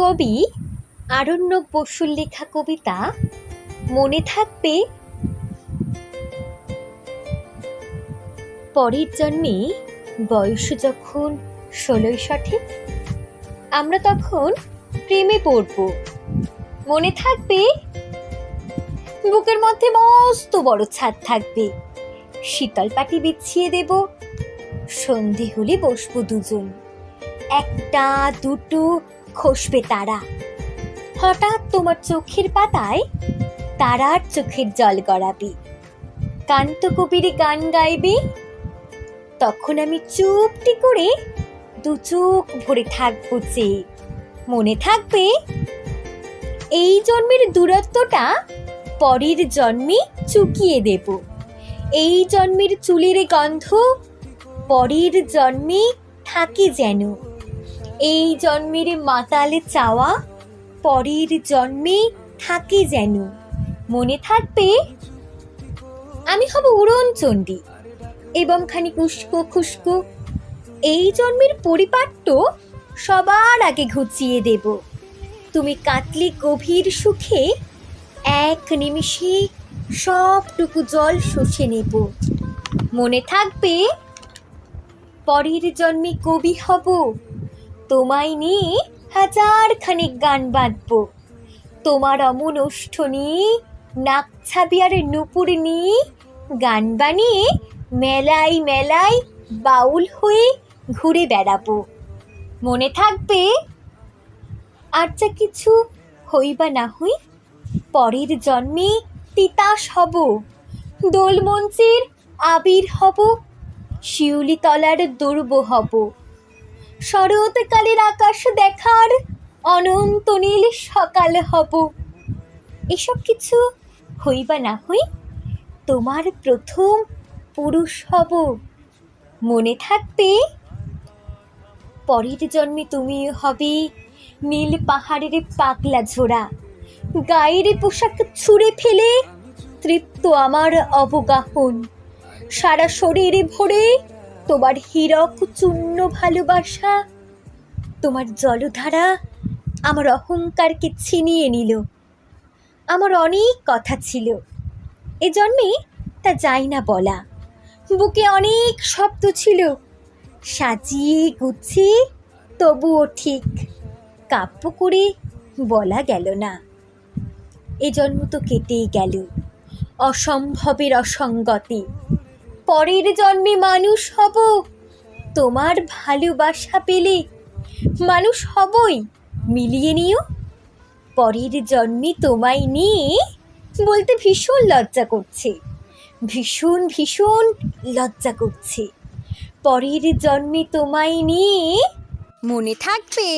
কবি আরণ্যক বসুর লেখা কবিতা মনে থাকবে। পরের জন্মে বয়স যখন 16 সঠিক, আমরা তখন প্রেমে পড়ব। মনে থাকবে, বুকের মধ্যে মস্ত বড় ছাদ থাকবে, শীতল পাটি বিছিয়ে দেব, সন্ধে হলে বসবো দুজন, একটা দুটো খসবে তারা, হঠাৎ তোমার চোখের পাতায় তারার চোখের জল গড়াবে, কান্ত কবির গান গাইবে, তখন আমি চুপটি করে দু চোখ ভরে থাকবো চেয়ে। মনে থাকবে, এই জন্মের দূরত্বটা পরের জন্মে চুকিয়ে দেব, এই জন্মের চুলের গন্ধ পরের জন্মে থাকে যেন, এই জন্মের মাতালে চাওয়া পরের জন্মে থাকে যেন। মনে থাকবে, আমি হব উড়নচণ্ডী এবং খানিক উস্কো খুস্কো, এই জন্মের পরিপাট্য সবার আগে ঘুচিয়ে দেব, তুমি কাটলে গভীর সুখে এক নিমিষে সবটুকু জল শুষে নেব। মনে থাকবে, পরের জন্মে কবি হব, তোমায় নিয়ে হাজার খানিক গান বাঁধব, তোমার অমন ওষ্ঠ নিয়ে, নাক ছাবি আর নুপুর নিয়ে গান বানিয়ে মেলায় মেলায় বাউল হয়ে ঘুরে বেড়াবো। মনে থাকবে, আর যা কিছু হই বা না হই, পরের জন্মে তিতাস হব, দোলমঞ্চের আবির হব, শিউলি তলার দুর্ব হব, শরৎকালের আকাশ দেখার অনন্ত নীল সকাল হব। এসব কিছু হই বা না হই, তোমার প্রথম পুরুষ হব। মনে থাকবে, পরের জন্মে তুমি হবে নীল পাহাড়ের পাগলা ঝোড়া, গায়ের পোশাক ছুঁড়ে ফেলে তৃপ্ত আমার অবগাহন, সারা শরীরে ভরে তোমার হীরক চূর্ণ ভালোবাসা, তোমার জলধারা আমার অহংকারকে ছিনিয়ে নিল। আমার অনেক কথা ছিল, এ জন্মে তা যাই না বলা, বুকে অনেক শব্দ ছিল, সাজিয়ে গুছিয়ে তবুও ঠিক কাব্য করে বলা গেল না। এ জন্ম তো কেটেই গেল অসম্ভবের অসঙ্গতে, পরের জন্মে মানুষ হব, তোমার ভালোবাসা পেলে মানুষ হবই, মিলিয়ে নিও। পরের জন্মে তোমায় নিয়ে বলতে ভীষণ লজ্জা করছে, ভীষণ ভীষণ লজ্জা করছে। পরের জন্মে তোমায় নিয়ে। মনে থাকবে।